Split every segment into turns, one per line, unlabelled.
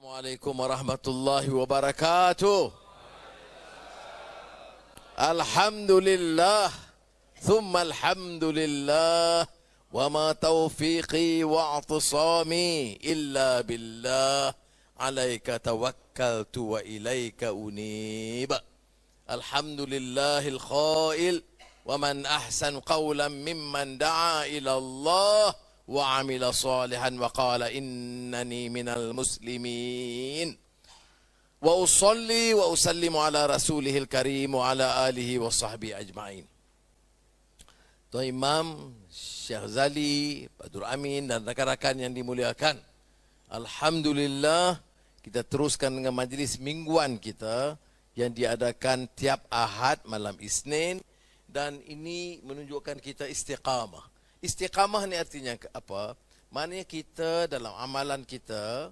Assalamualaikum warahmatullahi wabarakatuh. Alhamdulillah, thumma alhamdulillah, wa ma taufiqi wa atisami illa billah, alaika tawakkaltu wa ilaika unib. Alhamdulillahil khail, wa man ahsan qawlan mimman da'a ila Allah wa amila salihan wa qala innani minal muslimin. Wa usalli wa usallimu ala rasulihil karim wa ala alihi wa sahbihi ajma'in. Tuan Imam, Syekh Zali, Badur Amin dan rakan-rakan yang dimuliakan, alhamdulillah kita teruskan dengan majlis mingguan kita yang diadakan tiap Ahad malam Isnin, dan ini menunjukkan kita istiqamah. Istiqamah ni artinya apa? Maknanya kita dalam amalan kita,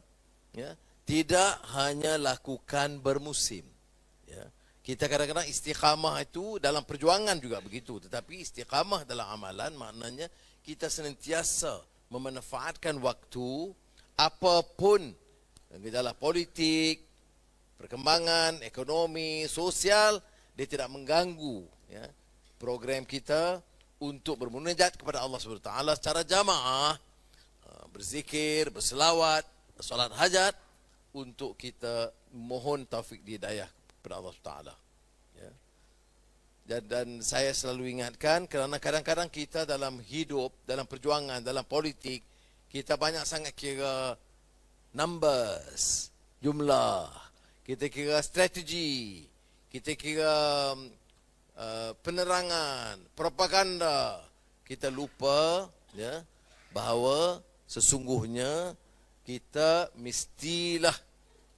ya, tidak hanya lakukan bermusim. Ya. Kita kadang-kadang istiqamah itu dalam perjuangan juga begitu. Tetapi istiqamah dalam amalan maknanya kita senantiasa memanfaatkan waktu, apapun gejala politik, perkembangan, ekonomi, sosial, dia tidak mengganggu, ya, program kita untuk bermunajat kepada Allah SWT secara jamaah, berzikir, berselawat, solat hajat, untuk kita mohon taufik hidayah kepada Allah SWT. Ya. Dan saya selalu ingatkan, kerana kadang-kadang kita dalam hidup, dalam perjuangan, dalam politik, kita banyak sangat kira numbers, jumlah, kita kira strategi, kita kira penerangan, propaganda. Kita lupa, ya, bahawa sesungguhnya kita mestilah,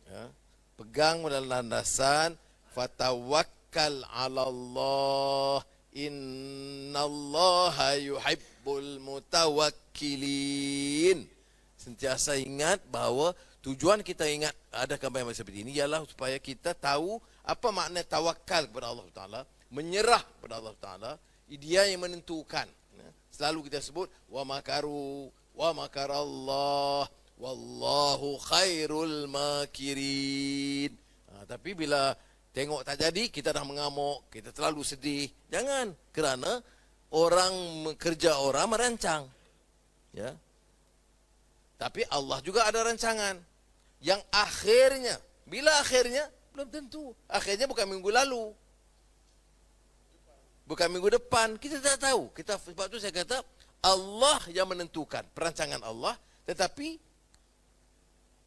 ya, pegang dalam landasan fatawakkal 'ala Allah, innallaha yuhibbul mutawakkilin. Sentiasa ingat bahawa tujuan kita ingat ada kampanye seperti ini ialah supaya kita tahu apa makna tawakal kepada Allah Taala, menyerah kepada Allah Taala. Dia yang menentukan. Selalu kita sebut wa makaru wa makarallah wallahu khairul makirin. Tapi bila tengok tak jadi, kita dah mengamuk, kita terlalu sedih. Jangan, kerana orang kerja orang merancang, ya. Tapi Allah juga ada rancangan yang akhirnya, bila akhirnya belum tentu. Akhirnya bukan minggu lalu, bukan minggu depan, kita tak tahu. Sebab tu saya kata Allah yang menentukan, perancangan Allah. Tetapi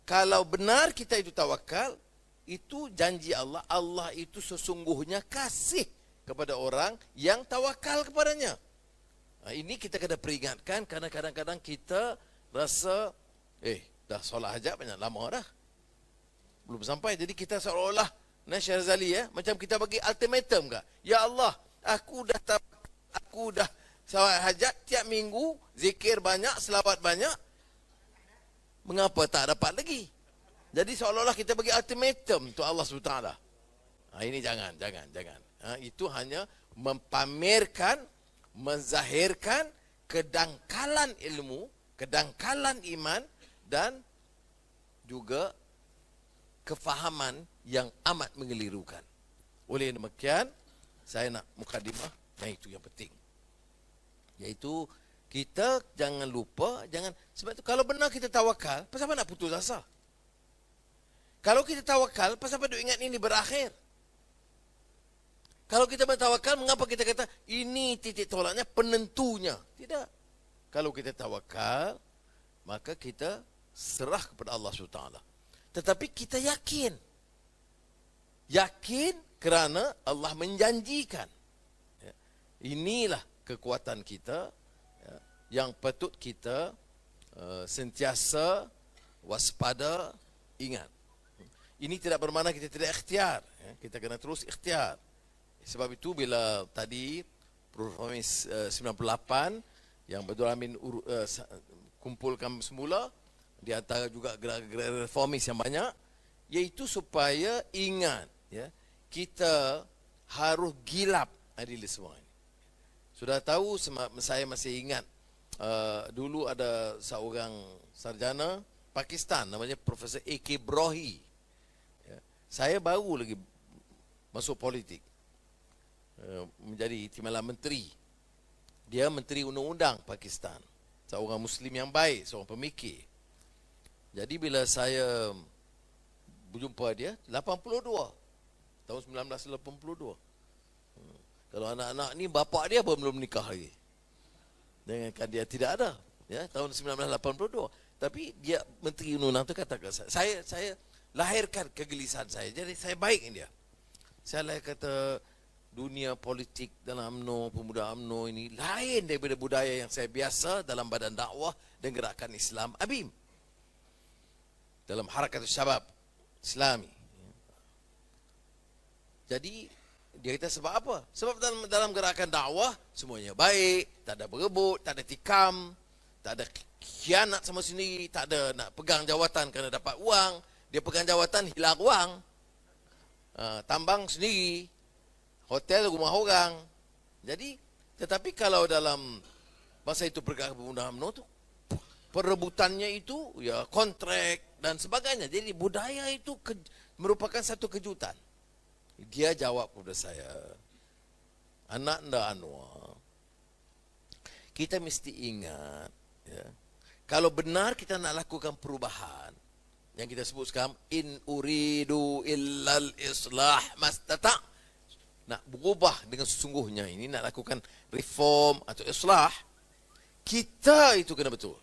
kalau benar kita itu tawakal, itu janji Allah. Allah itu sesungguhnya kasih kepada orang yang tawakal kepadanya. Ini kita kena peringatkan, kerana kadang-kadang kita rasa dah solat hajat banyak lama dah, belum sampai. Jadi kita seolah-olah Syekh Zali, ya, macam kita bagi ultimatum ke? Ya Allah, aku dah solat hajat tiap minggu, zikir banyak, selawat banyak, mengapa tak dapat lagi? Jadi seolah-olah kita bagi ultimatum untuk Allah SWT. Ini jangan. Itu hanya mempamerkan, menzahirkan kedangkalan ilmu, kedangkalan iman, dan juga kefahaman yang amat mengelirukan. Oleh demikian, saya nak mukadimah yang itu yang penting, iaitu kita jangan lupa, sebab tu kalau benar kita tawakal, pasal apa nak putus asa? Kalau kita tawakal, pasal apa duk ingat ini berakhir? Kalau kita bertawakal, mengapa kita kata ini titik tolaknya, penentunya? Tidak. Kalau kita tawakal, maka kita serah kepada Allah SWT. Tetapi kita yakin kerana Allah menjanjikan. Inilah kekuatan kita, yang patut kita sentiasa waspada, ingat. Ini tidak bermakna kita tidak ikhtiar, kita kena terus ikhtiar. Sebab itu bila tadi Prof. 98 yang Badur Amin kumpulkan semula, di antara juga gerak-gerak reformis yang banyak, iaitu supaya ingat, ya, kita harus gilap adil semua ini. Sudah tahu, saya masih ingat dulu ada seorang sarjana Pakistan, namanya Profesor A.K. Brohi. Ya. Saya baru lagi masuk politik, menjadi timbalan menteri. Dia menteri undang-undang Pakistan, seorang Muslim yang baik, seorang pemikir. Jadi bila saya berjumpa dia 82, tahun 1982. Kalau anak-anak ni bapak dia pun belum nikah lagi. Dengan dia tidak ada, ya, tahun 1982. Tapi dia menteri undang-undang tu kata saya lahirkan kegelisahan saya. Jadi saya baik dia. Saya kata dunia politik dalam UMNO, pemuda UMNO ini lain daripada budaya yang saya biasa dalam badan dakwah dan gerakan Islam ABIM. Dalam Harakatul Syabab Islami. Jadi dia kata sebab apa? Sebab dalam gerakan dakwah semuanya baik, tak ada berebut, tak ada tikam, tak ada khianat sama sendiri, tak ada nak pegang jawatan kerana dapat wang. Dia pegang jawatan hilang wang. Tambang sendiri, hotel rumah orang. Jadi, tetapi kalau dalam masa itu pergerakan pemuda UMNO tu perebutannya itu ya kontrak dan sebagainya. Jadi budaya itu merupakan satu kejutan. Dia jawab kepada saya, anak anda Anwar, kita mesti ingat, ya, kalau benar kita nak lakukan perubahan, yang kita sebut sekarang, in uridu illal islah mastata', nak berubah dengan sesungguhnya ini, nak lakukan reform atau islah, kita itu kena betul.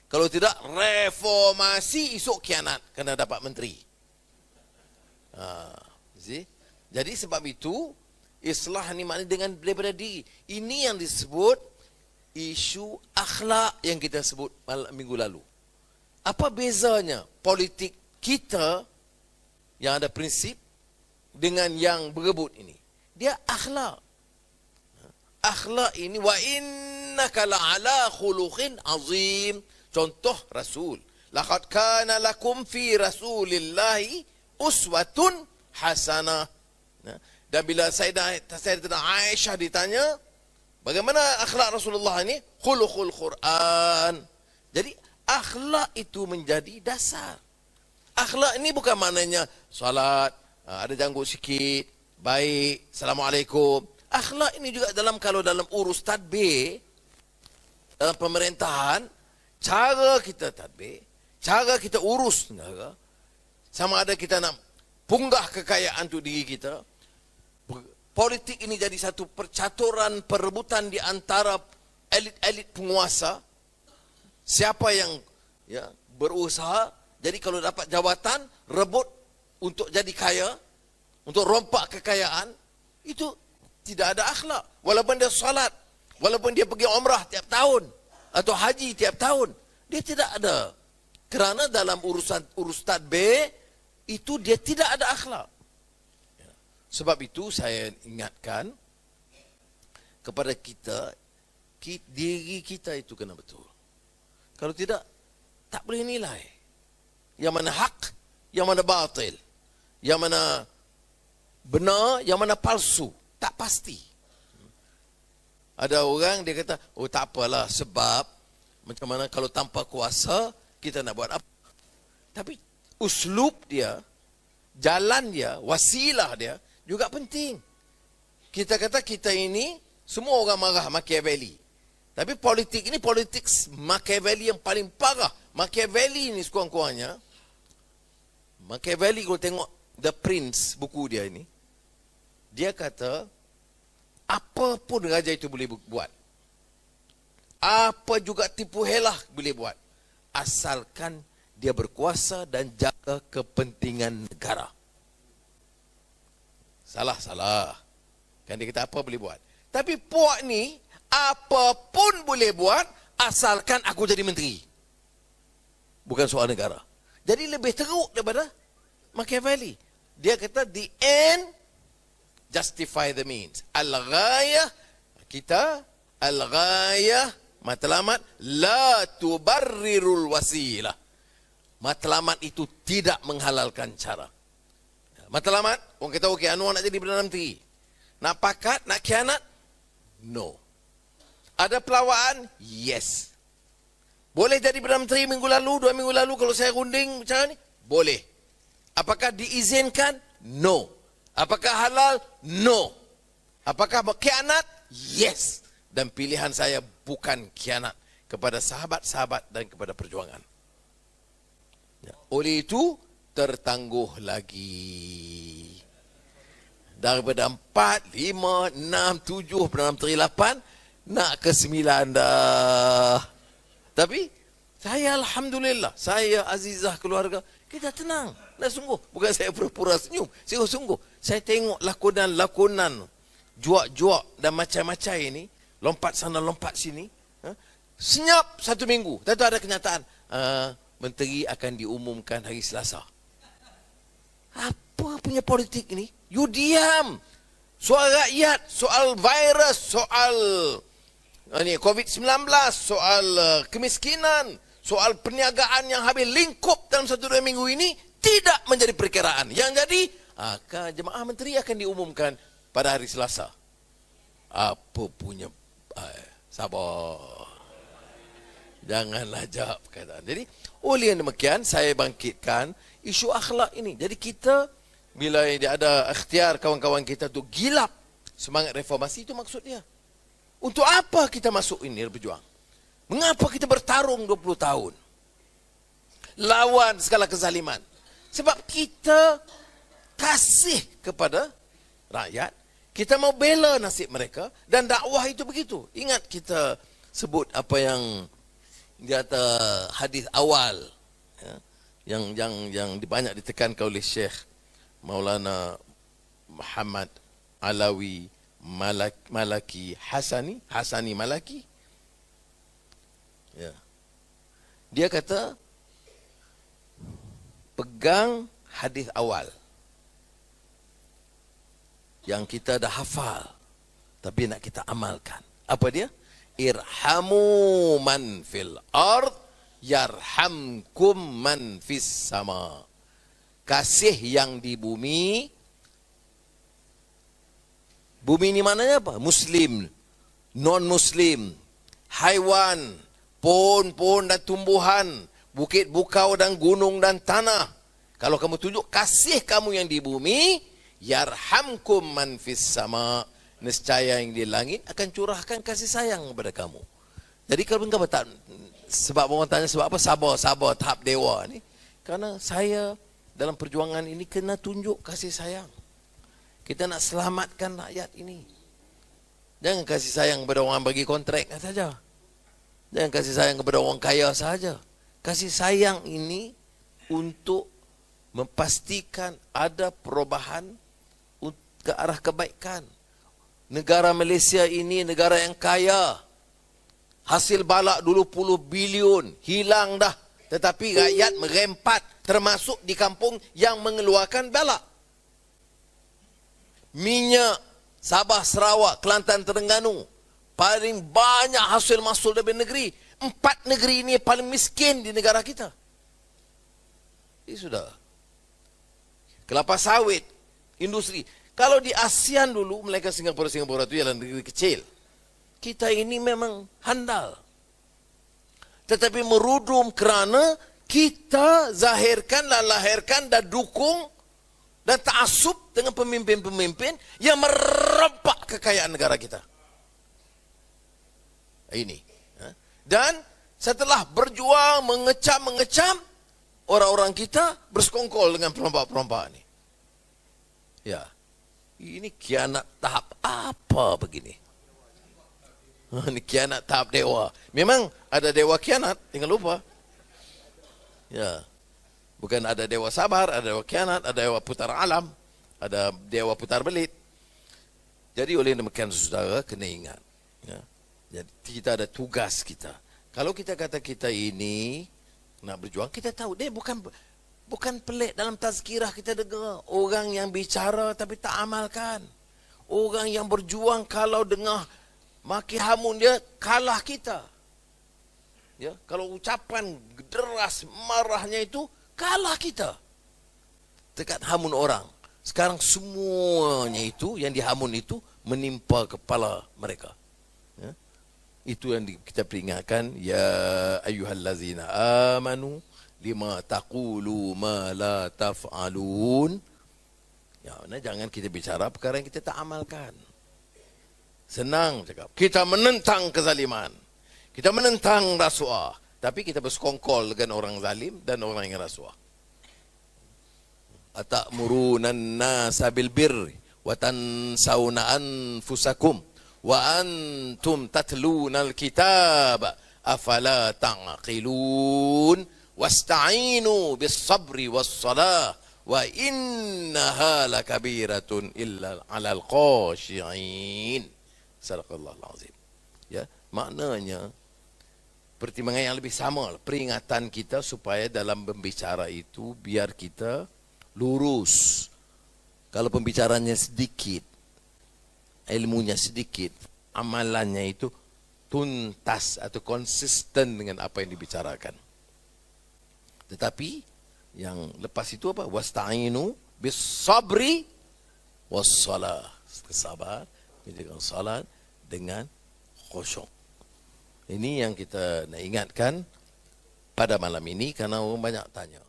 Kalau tidak, reformasi esok kianat, kena dapat menteri. Jadi sebab itu, islah ni maknanya dengan daripada diri. Ini yang disebut isu akhlak yang kita sebut minggu lalu. Apa bezanya politik kita yang ada prinsip dengan yang berebut ini? Dia akhlak. Akhlak ini, wa innaka la'ala khuluqin azim. Contoh Rasul. Laqad kana lakum fi Rasulillahi uswatun hasanah. Dan bila Sayyidatina Aisyah ditanya, bagaimana akhlak Rasulullah ini? Khuluqul Quran. Jadi akhlak itu menjadi dasar. Akhlak ini bukan maknanya salat, ada janggut sikit, baik, Assalamualaikum. Akhlak ini juga kalau dalam urus tadbir, dalam pemerintahan, cara kita tadbir, cara kita urus negara, sama ada kita nak punggah kekayaan untuk diri kita. Politik ini jadi satu percaturan, perebutan di antara elit-elit penguasa. Siapa yang berusaha, jadi kalau dapat jawatan, rebut untuk jadi kaya, untuk rompak kekayaan, itu tidak ada akhlak. Walaupun dia salat, walaupun dia pergi umrah tiap tahun, atau haji tiap tahun, dia tidak ada. Kerana dalam urus tadbir, itu dia tidak ada akhlak. Sebab itu saya ingatkan kepada kita, diri kita itu kena betul. Kalau tidak, tak boleh nilai. Yang mana hak, yang mana batil. Yang mana benar, yang mana palsu. Tak pasti. Ada orang dia kata, oh tak apalah sebab macam mana kalau tanpa kuasa kita nak buat apa. Tapi uslub dia, jalan dia, wasilah dia juga penting. Kita kata kita ini semua orang marah Machiavelli. Tapi politik ini politik Machiavelli yang paling parah. Machiavelli ini sekurang-kurangnya, Machiavelli kalau tengok The Prince, buku dia ini, dia kata apa pun raja itu boleh buat, apa juga tipu helah boleh buat, asalkan dia berkuasa dan jaga kepentingan negara. Salah. Kan dia kata apa boleh buat. Tapi puak ni, apapun boleh buat, asalkan aku jadi menteri. Bukan soal negara. Jadi lebih teruk daripada Machiavelli. Dia kata, the end justify the means. Al-ghayah, kita, al-ghayah, matlamat, la tubarrirul wasilah. Matlamat itu tidak menghalalkan cara. Matlamat, orang kata okey, Anwar nak jadi Perdana Menteri. Nak pakat, nak khianat? No. Ada pelawaan? Yes. Boleh jadi Perdana Menteri minggu lalu, 2 minggu lalu kalau saya runding macam ni? Boleh. Apakah diizinkan? No. Apakah halal? No. Apakah berkhianat? Yes. Dan pilihan saya bukan khianat kepada sahabat-sahabat dan kepada perjuangan. Oleh itu, tertangguh lagi. Daripada 4, 5, 6, 7, Perdana Menteri 8, nak ke 9 dah. Tapi, saya Alhamdulillah, saya Azizah keluarga, kita tenang. Dah sungguh. Bukan saya pura-pura senyum. Sungguh-sungguh. Saya tengok lakonan-lakonan, juak-juak dan macam-macam ini, lompat sana, lompat sini. Senyap 1 minggu. Tentu ada kenyataan. Menteri akan diumumkan hari Selasa. Apa punya politik ini? You diam. Soal rakyat, soal virus, soal COVID-19, soal kemiskinan, soal perniagaan yang habis lingkup dalam 1-2 minggu ini tidak menjadi perkiraan. Yang jadi, jemaah menteri akan diumumkan pada hari Selasa. Apa punya sabar. Janganlah jawab perkataan. Jadi, oleh yang demikian, saya bangkitkan isu akhlak ini. Jadi kita, bila dia ada ikhtiar kawan-kawan kita tu gilap semangat reformasi, itu maksud dia. Untuk apa kita masuk ini berjuang? Mengapa kita bertarung 20 tahun? Lawan segala kezaliman. Sebab kita kasih kepada rakyat, kita mau bela nasib mereka, dan dakwah itu begitu. Ingat kita sebut apa yang di atas hadis awal, ya, yang banyak ditekankan oleh Syekh Maulana Muhammad Alawi Malaki Hasani Malaki. Ya. Dia kata, pegang hadis awal yang kita dah hafal, tapi nak kita amalkan. Apa dia? Irhamu man fil ard yarhamkum man fis sama. Kasih yang di bumi. Bumi ini maknanya apa? Muslim, non-Muslim, haiwan, pohon-pohon dan tumbuhan, bukit bukau dan gunung dan tanah. Kalau kamu tunjuk kasih kamu yang di bumi, yarhamkum man fis sama. Nescaya yang di langit akan curahkan kasih sayang kepada kamu. Jadi kalau engkau tak, sebab orang tanya sebab apa sabar tahap dewa ni? Karena saya dalam perjuangan ini kena tunjuk kasih sayang. Kita nak selamatkan rakyat ini. Jangan kasih sayang kepada orang bagi kontrak saja. Jangan kasih sayang kepada orang kaya saja. Kasih sayang ini untuk memastikan ada perubahan ke arah kebaikan. Negara Malaysia ini negara yang kaya. Hasil balak dulu puluh bilion. Hilang dah. Tetapi rakyat merempat. Termasuk di kampung yang mengeluarkan balak. Minyak Sabah, Sarawak, Kelantan, Terengganu. Paling banyak hasil masuk dari negeri. 4 negeri ini paling miskin di negara kita. Ini sudah. Kelapa sawit. Industri. Kalau di ASEAN dulu, mereka Singapura itu ialah negeri kecil. Kita ini memang handal. Tetapi merudum kerana kita zahirkan dan lahirkan dan dukung dan ta'asub dengan pemimpin-pemimpin yang merempak kekayaan negara kita. Ini. Dan setelah berjuang, mengecam, orang-orang kita bersekongkol dengan perompak-perompak ini. Ya. Ini kianat tahap apa begini? Ini kianat tahap dewa. Memang ada dewa kianat, jangan lupa. Ya. Bukan ada dewa sabar, ada dewa kianat, ada dewa putar alam, ada dewa putar belit. Jadi oleh demikian saudara kena ingat. Ya. Jadi kita ada tugas kita. Kalau kita kata kita ini nak berjuang, kita tahu dia bukan pelik dalam tazkirah kita dengar. Orang yang bicara tapi tak amalkan. Orang yang berjuang kalau dengar maki hamun dia kalah kita. Ya, kalau ucapan deras marahnya itu kalah kita dekat hamun orang. Sekarang semuanya itu yang dihamun itu menimpa kepala mereka. Ya. Itu yang kita peringatkan, ya ayyuhallazina amanu lima taqulu ma la taf'alun. Ya, nah, jangan kita bicara perkara yang kita tak amalkan. Senang cakap. Kita menentang kezaliman. Kita menentang rasuah. Tapi kita bersekongkol dengan orang zalim dan orang yang rasuah. Atamuruna an-nasa bil birri wa tansawna anfusakum wa antum tatluna al-kitaba afala ta'qilun wasta'inu bis sabri was salah wa innaha lakabiratun illa 'alal khashi'in. Sadaqallahul azim. Ya, maknanya pertimbangan yang lebih sama, peringatan kita supaya dalam berbicara itu biar kita lurus. Kalau pembicaranya sedikit, ilmunya sedikit, amalannya itu tuntas atau konsisten dengan apa yang dibicarakan. Tetapi yang lepas itu apa? Wasta'inu bis sabri was salah. Sabar, menjaga salat dengan khusyuk. Ini yang kita nak ingatkan pada malam ini karena orang banyak tanya.